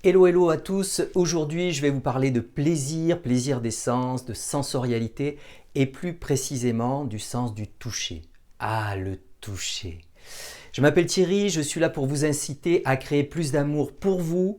Hello, hello à tous. Aujourd'hui, je vais vous parler de plaisir, plaisir des sens, de sensorialité et plus précisément du sens du toucher. Ah, le toucher. Je m'appelle Thierry, je suis là pour vous inciter à créer plus d'amour pour vous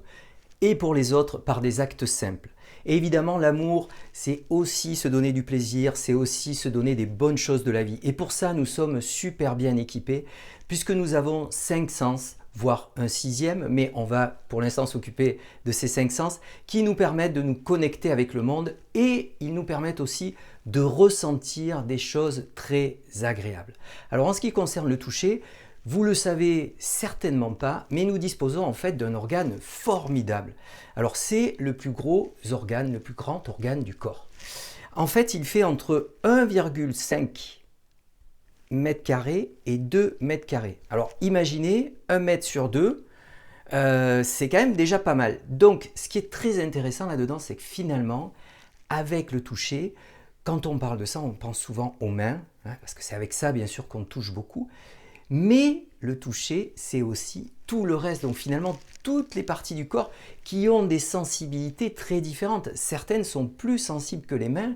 et pour les autres par des actes simples. Et évidemment, l'amour, c'est aussi se donner du plaisir, c'est aussi se donner des bonnes choses de la vie. Et pour ça, nous sommes super bien équipés puisque nous avons 5 sens, voire un sixième, mais on va pour l'instant s'occuper de ces 5 sens qui nous permettent de nous connecter avec le monde et ils nous permettent aussi de ressentir des choses très agréables. Alors en ce qui concerne le toucher, vous le savez certainement pas, mais nous disposons en fait d'un organe formidable. Alors c'est le plus gros organe, le plus grand organe du corps. En fait, il fait entre 1,5 mètre carré et 2 mètres carrés. Alors imaginez 1 mètre sur 2, c'est quand même déjà pas mal. Donc ce qui est très intéressant là-dedans, c'est que finalement, avec le toucher, quand on parle de ça, on pense souvent aux mains, hein, parce que c'est avec ça bien sûr qu'on touche beaucoup. Mais le toucher, c'est aussi tout le reste. Donc finalement, toutes les parties du corps qui ont des sensibilités très différentes. Certaines sont plus sensibles que les mains,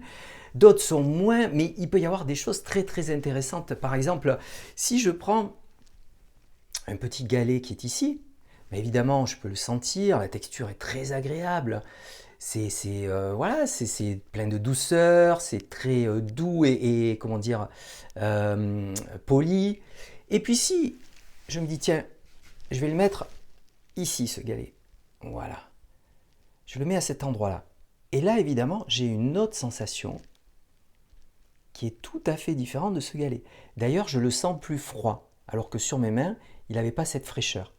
d'autres sont moins, mais il peut y avoir des choses très très intéressantes. Par exemple, si je prends un petit galet qui est ici, mais évidemment, je peux le sentir, la texture est très agréable. Voilà, c'est plein de douceur, c'est très doux et comment dire, poli. Et puis si je me dis, tiens, je vais le mettre ici, ce galet. Voilà. Je le mets à cet endroit-là. Et là, évidemment, j'ai une autre sensation qui est tout à fait différente de ce galet. D'ailleurs, je le sens plus froid, alors que sur mes mains, il n'avait pas cette fraîcheur.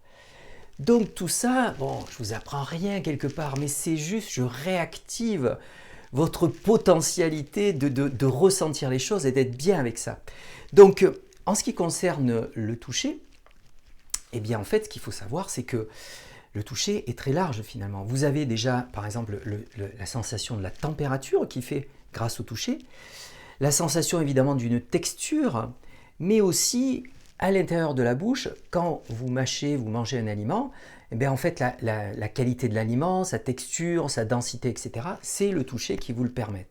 Donc tout ça, bon, je vous apprends rien quelque part, mais c'est juste, je réactive votre potentialité de ressentir les choses et d'être bien avec ça. Donc, en ce qui concerne le toucher, eh bien en fait, ce qu'il faut savoir, c'est que le toucher est très large finalement. Vous avez déjà, par exemple, la sensation de la température qui fait grâce au toucher, la sensation évidemment d'une texture, mais aussi à l'intérieur de la bouche, quand vous mâchez, vous mangez un aliment, eh bien en fait la qualité de l'aliment, sa texture, sa densité, etc., c'est le toucher qui vous le permet.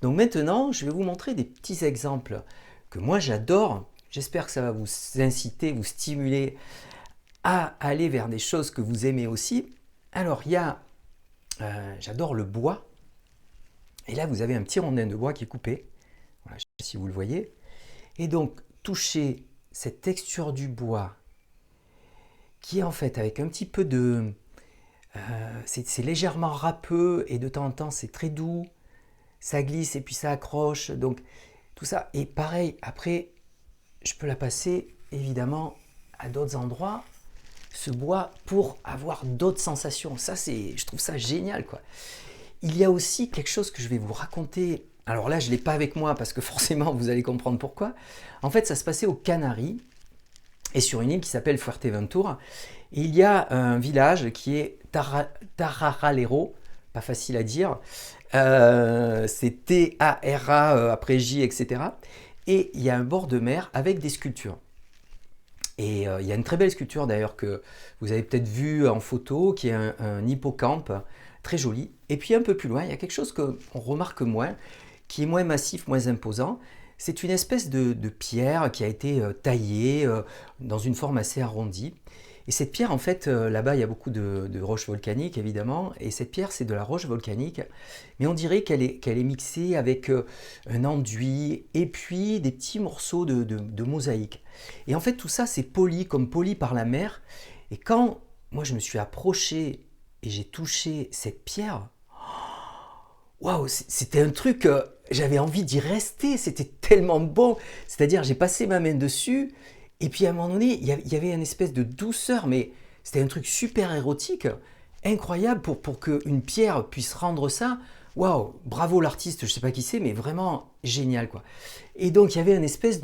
Donc maintenant, je vais vous montrer des petits exemples que moi j'adore. J'espère que ça va vous inciter, vous stimuler à aller vers des choses que vous aimez aussi. Alors il y a, j'adore le bois, et là vous avez un petit rondin de bois qui est coupé, voilà, je ne sais pas si vous le voyez, et donc toucher cette texture du bois qui est en fait avec un petit peu de... c'est légèrement râpeux et de temps en temps c'est très doux, ça glisse et puis ça accroche, donc tout ça. Et pareil, après, je peux la passer évidemment à d'autres endroits, ce bois, pour avoir d'autres sensations. Ça, je trouve ça génial, quoi. Il y a aussi quelque chose que je vais vous raconter. Alors là, je ne l'ai pas avec moi parce que forcément, vous allez comprendre pourquoi. En fait, ça se passait aux Canaries et sur une île qui s'appelle Fuerteventura. Et il y a un village qui est Tararalero, pas facile à dire. C'est T-A-R-A après J, etc. Et il y a un bord de mer avec des sculptures. Et il y a une très belle sculpture d'ailleurs que vous avez peut-être vue en photo, qui est un hippocampe très joli. Et puis un peu plus loin, il y a quelque chose qu'on remarque moins, qui est moins massif, moins imposant. C'est une espèce de pierre qui a été taillée dans une forme assez arrondie. Et cette pierre, en fait, là-bas, il y a beaucoup de roches volcaniques, évidemment. Et cette pierre, c'est de la roche volcanique. Mais on dirait qu'elle est mixée avec un enduit et puis des petits morceaux de mosaïque. Et en fait, tout ça, c'est poli, comme poli par la mer. Et quand moi, je me suis approché et j'ai touché cette pierre, waouh, c'était un truc, j'avais envie d'y rester, c'était tellement bon. C'est-à-dire, j'ai passé ma main dessus, et puis à un moment donné, il y avait une espèce de douceur, mais c'était un truc super érotique, incroyable pour qu'une pierre puisse rendre ça. Waouh, bravo l'artiste, je ne sais pas qui c'est, mais vraiment génial, quoi. Et donc il y avait une espèce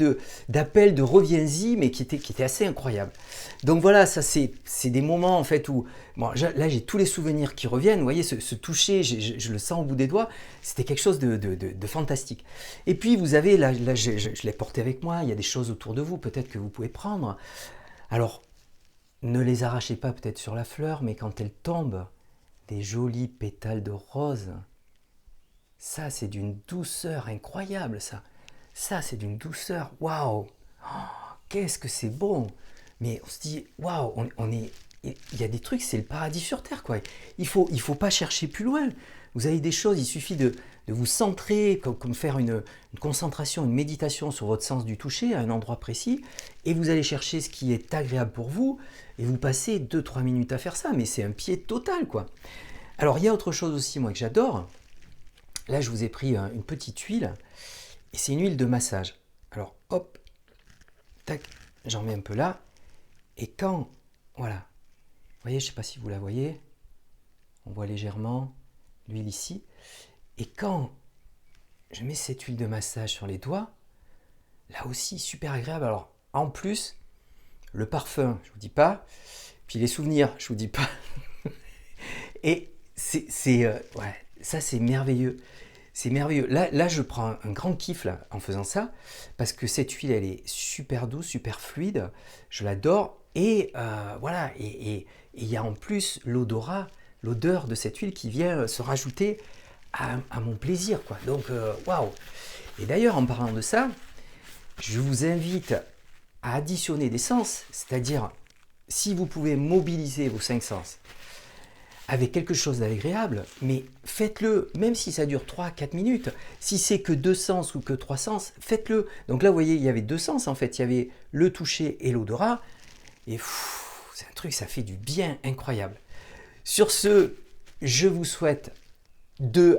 d'appel de reviens-y, mais qui était assez incroyable. Donc voilà, ça c'est des moments en fait où, bon, là j'ai tous les souvenirs qui reviennent, vous voyez, ce toucher, je le sens au bout des doigts, c'était quelque chose de fantastique. Et puis vous avez, là je l'ai porté avec moi, il y a des choses autour de vous peut-être que vous pouvez prendre. Alors, ne les arrachez pas peut-être sur la fleur, mais quand elle tombe, des jolis pétales de rose. Ça, c'est d'une douceur incroyable, ça. Ça, c'est d'une douceur. Waouh! Oh, qu'est-ce que c'est bon! Mais on se dit, waouh, on est. Il y a des trucs, c'est le paradis sur terre, quoi. Il faut pas chercher plus loin. Vous avez des choses, il suffit de vous centrer, comme faire une concentration, une méditation sur votre sens du toucher à un endroit précis, et vous allez chercher ce qui est agréable pour vous, et vous passez 2-3 minutes à faire ça, mais c'est un pied total, quoi. Alors, il y a autre chose aussi, moi, que j'adore. Là, je vous ai pris une petite huile, et c'est une huile de massage. Alors, hop, tac, j'en mets un peu là, et quand, voilà, vous voyez, je ne sais pas si vous la voyez, on voit légèrement l'huile ici, et quand je mets cette huile de massage sur les doigts, là aussi, super agréable. Alors, en plus, le parfum, je ne vous dis pas, puis les souvenirs, je ne vous dis pas, et ouais, ça c'est merveilleux. C'est merveilleux. Là, je prends un grand kiff là, en faisant ça, parce que cette huile, elle est super douce, super fluide. Je l'adore. Et voilà. Et il y a en plus l'odeur de cette huile qui vient se rajouter à mon plaisir, quoi. Donc, waouh. Et d'ailleurs, en parlant de ça, je vous invite à additionner des sens, c'est-à-dire, si vous pouvez mobiliser vos 5 sens, avec quelque chose d'agréable, mais faites-le, même si ça dure 3-4 minutes, si c'est que 2 sens ou que 3 sens, faites-le. Donc là, vous voyez, il y avait 2 sens en fait, il y avait le toucher et l'odorat, et c'est un truc, ça fait du bien incroyable. Sur ce, je vous souhaite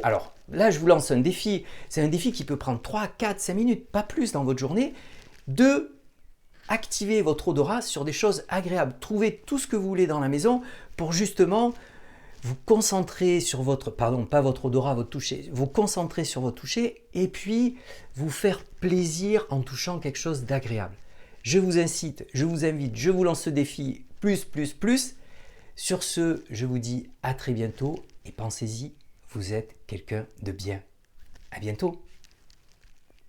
alors là, je vous lance un défi, c'est un défi qui peut prendre 3, 4, 5 minutes, pas plus dans votre journée, de activer votre odorat sur des choses agréables. Trouvez tout ce que vous voulez dans la maison pour justement vous concentrer sur votre, pardon, pas votre odorat, votre toucher, vous concentrer sur votre toucher et puis vous faire plaisir en touchant quelque chose d'agréable. Je vous incite, je vous invite, je vous lance ce défi plus. Sur ce, je vous dis à très bientôt et pensez-y, vous êtes quelqu'un de bien. À bientôt.